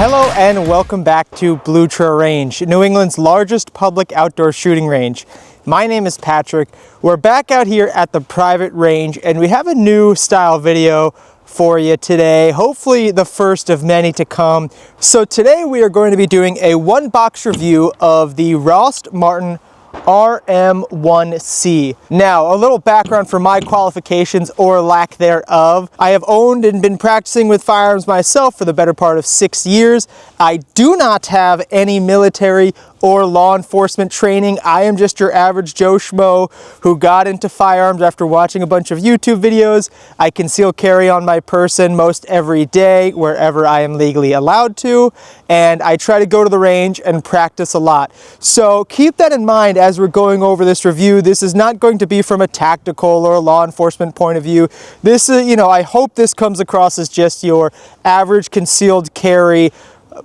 Hello and welcome back to Blue Trail Range, New England's largest public outdoor shooting range. My name is Patrick. We're back out here at the private range and we have a new style video for you today, hopefully the first of many to come. So today we are going to be doing a one box review of the Rost Martin RM1C. Now, a little background for my qualifications or lack thereof. I have owned and been practicing with firearms myself for the better part of 6 years. I do not have any military or law enforcement training. I am just your average Joe Schmo who got into firearms after watching a bunch of YouTube videos. I conceal carry on my person most every day wherever I am legally allowed to, and I try to go to the range and practice a lot. So keep that in mind as we're going over this review. This is not going to be from a tactical or a law enforcement point of view. This is, I hope this comes across as just your average concealed carry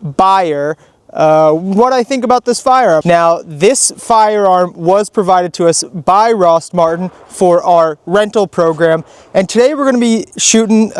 buyer. What I think about this firearm. Now, this firearm was provided to us by Rost Martin for our rental program, and today we're going to be shooting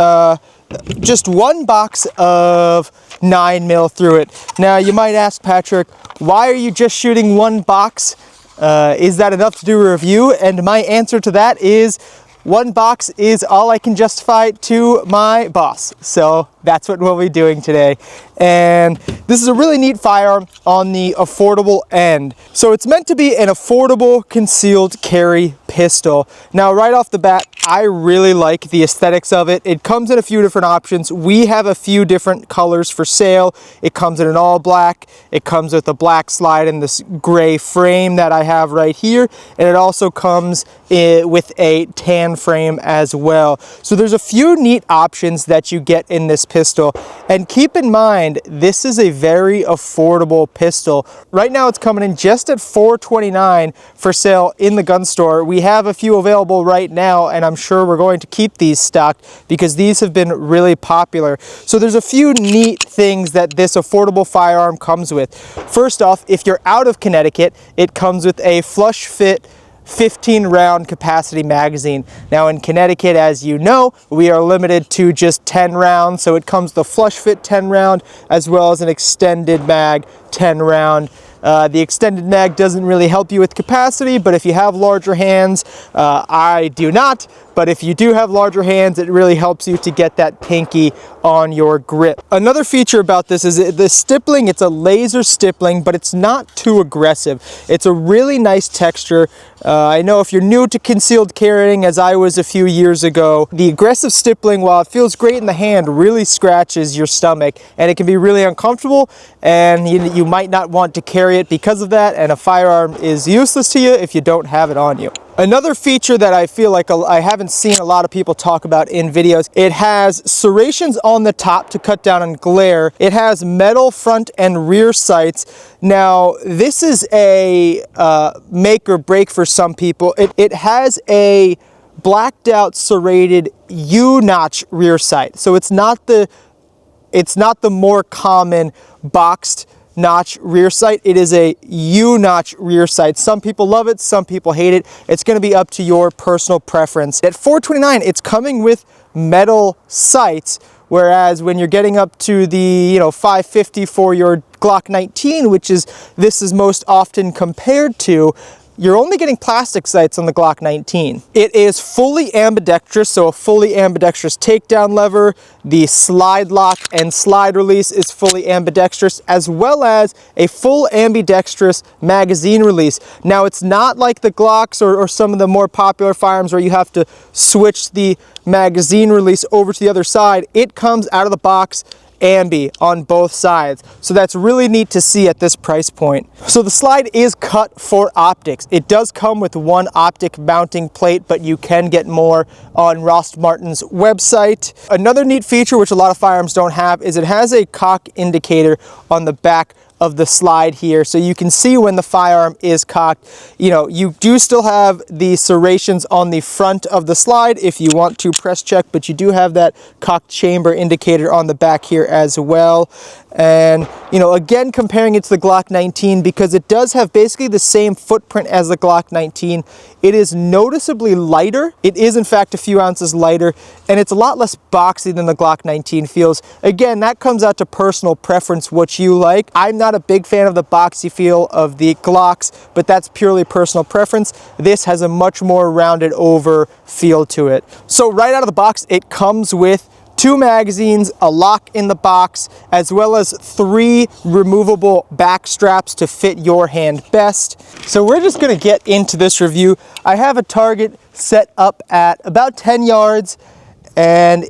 just one box of 9mm through it. Now, you might ask, Patrick, why are you just shooting one box? Is that enough to do a review? And my answer to that is one box is all I can justify to my boss. So that's what we'll be doing today. And this is a really neat firearm on the affordable end. So it's meant to be an affordable concealed carry pistol. Now, right off the bat, I really like the aesthetics of it. It comes in a few different options. We have a few different colors for sale. It comes in an all black. It comes with a black slide and this gray frame that I have right here. And it also comes with a tan frame as well. So there's a few neat options that you get in this pistol. And keep in mind, this is a very affordable pistol. Right now it's coming in just at $429 for sale in the gun store. We have a few available right now, and I'm sure we're going to keep these stocked because these have been really popular. So there's a few neat things that this affordable firearm comes with. First off, if you're out of Connecticut, it comes with a flush fit 15 round capacity magazine. Now in Connecticut, as you know, we are limited to just 10 rounds, so it comes the flush fit 10 round as well as an extended mag 10 round. The extended mag doesn't really help you with capacity, but if you have larger hands, I do not, but if you do have larger hands, it really helps you to get that pinky on your grip. Another feature about this is the stippling. It's a laser stippling, but it's not too aggressive. It's a really nice texture. I know if you're new to concealed carrying, as I was a few years ago, the aggressive stippling, while it feels great in the hand, really scratches your stomach, and it can be really uncomfortable, and you might not want to carry it because of that, and a firearm is useless to you if you don't have it on you. Another feature that I feel like I haven't seen a lot of people talk about in videos, it has serrations on the top to cut down on glare. It has metal front and rear sights. Now, this is a make or break for some people. It has a blacked out serrated U-notch rear sight. So it's not the more common boxed notch rear sight. It is a U-notch rear sight. Some people love it, some people hate it. It's going to be up to your personal preference. At $429, it's coming with metal sights, whereas when you're getting up to the $550 for your Glock 19, which is this is most often compared to, you're only getting plastic sights on the Glock 19. It is fully ambidextrous, so a fully ambidextrous takedown lever. The slide lock and slide release is fully ambidextrous, as well as a full ambidextrous magazine release. Now, it's not like the Glocks or some of the more popular firearms where you have to switch the magazine release over to the other side. It comes out of the box ambi on both sides. So that's really neat to see at this price point. So the slide is cut for optics. It does come with one optic mounting plate, but you can get more on Rost Martin's website. Another neat feature, which a lot of firearms don't have, is it has a cock indicator on the back of the slide here, so you can see when the firearm is cocked. You know, you do still have the serrations on the front of the slide if you want to press check, but you do have that cocked chamber indicator on the back here as well. And, you know, again, comparing it to the Glock 19, because it does have basically the same footprint as the Glock 19, it is noticeably lighter. It is, in fact, a few ounces lighter, and it's a lot less boxy than the Glock 19 feels. Again, that comes out to personal preference, what you like. I'm not a big fan of the boxy feel of the Glocks, but that's purely personal preference. This has a much more rounded over feel to it. So right out of the box, it comes with 2 magazines, a lock in the box, as well as 3 removable back straps to fit your hand best. So we're just gonna get into this review. I have a target set up at about 10 yards, and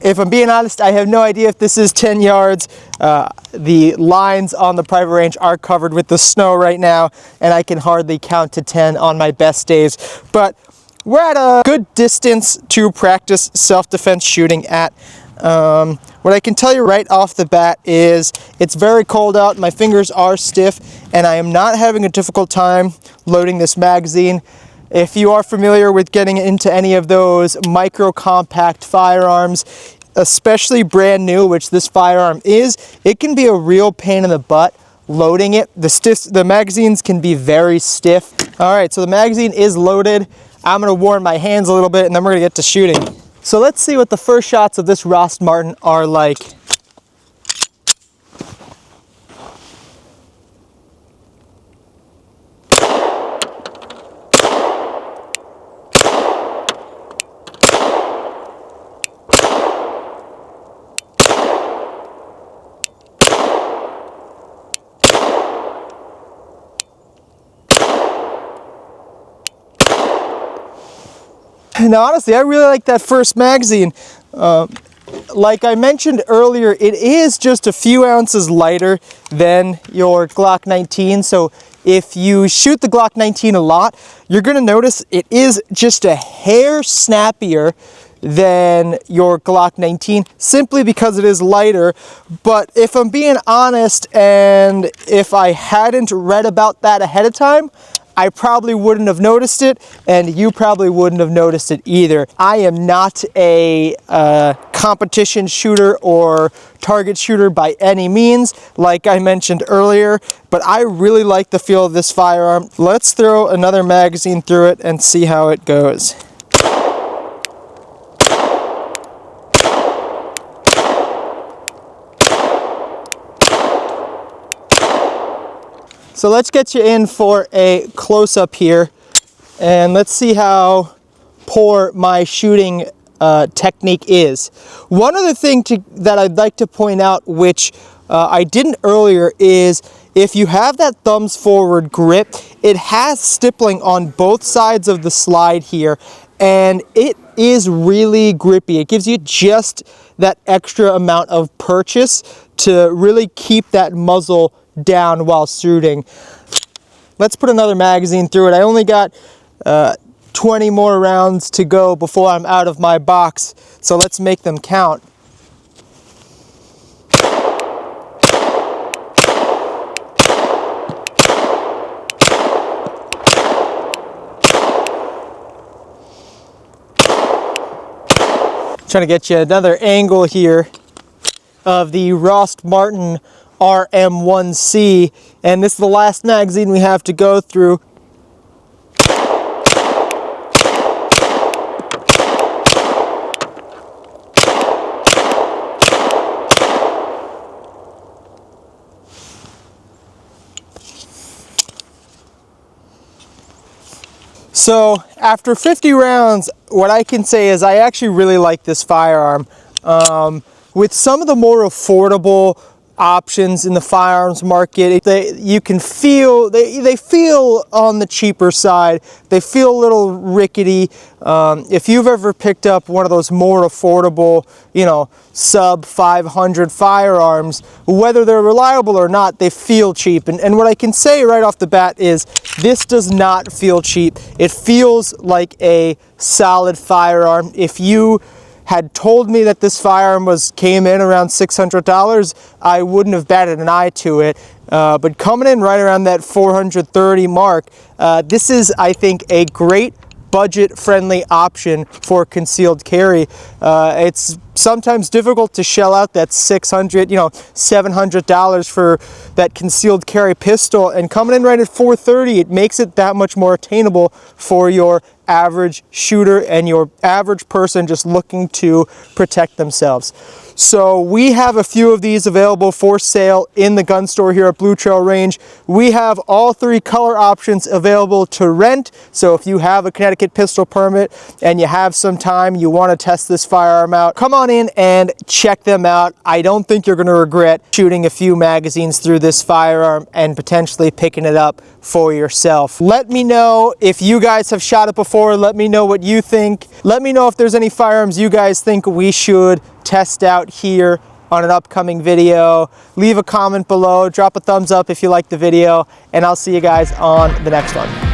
if I'm being honest, I have no idea if this is 10 yards. The lines on the private range are covered with the snow right now, and I can hardly count to 10 on my best days. But we're at a good distance to practice self-defense shooting at. What I can tell you right off the bat is it's very cold out, my fingers are stiff, and I am not having a difficult time loading this magazine. If you are familiar with getting into any of those micro compact firearms, especially brand new, which this firearm is, it can be a real pain in the butt loading it. The magazines can be very stiff. All right, so the magazine is loaded. I'm gonna warm my hands a little bit, and then we're gonna get to shooting. So let's see what the first shots of this Rost Martin are like. Now, honestly, I really like that first magazine. Like I mentioned earlier, it is just a few ounces lighter than your Glock 19. So if you shoot the Glock 19 a lot, you're going to notice it is just a hair snappier than your Glock 19, simply because it is lighter. But if I'm being honest, and if I hadn't read about that ahead of time, I probably wouldn't have noticed it, and you probably wouldn't have noticed it either. I am not a competition shooter or target shooter by any means, like I mentioned earlier, but I really like the feel of this firearm. Let's throw another magazine through it and see how it goes. So let's get you in for a close-up here, and let's see how poor my shooting technique is. One other thing that I'd like to point out, which I didn't earlier, is if you have that thumbs forward grip, it has stippling on both sides of the slide here, and it is really grippy. It gives you just that extra amount of purchase to really keep that muzzle down while shooting. Let's put another magazine through it. I only got 20 more rounds to go before I'm out of my box, so let's make them count. Trying to get you another angle here of the Rost Martin RM1C, and this is the last magazine we have to go through. So after 50 rounds, what I can say is I actually really like this firearm. With some of the more affordable options in the firearms market, you can feel they feel on the cheaper side. They feel a little rickety. If you've ever picked up one of those more affordable, you know, sub 500 firearms, whether they're reliable or not, they feel cheap. And what I can say right off the bat is this does not feel cheap. It feels like a solid firearm. If you had told me that this firearm came in around $600, I wouldn't have batted an eye to it. But coming in right around that $430 mark, this is, I think, a great budget-friendly option for concealed carry. It's sometimes difficult to shell out that $600, $700 for that concealed carry pistol, and coming in right at $430, it makes it that much more attainable for your average shooter and your average person just looking to protect themselves. So we have a few of these available for sale in the gun store here at Blue Trail Range. We have all 3 color options available to rent. So if you have a Connecticut pistol permit and you have some time, you want to test this firearm out, come on in and check them out. I don't think you're going to regret shooting a few magazines through this firearm and potentially picking it up for yourself. Let me know if you guys have shot it before. Let me know what you think. Let me know if there's any firearms you guys think we should test out here on an upcoming video. Leave a comment below, drop a thumbs up if you like the video, and I'll see you guys on the next one.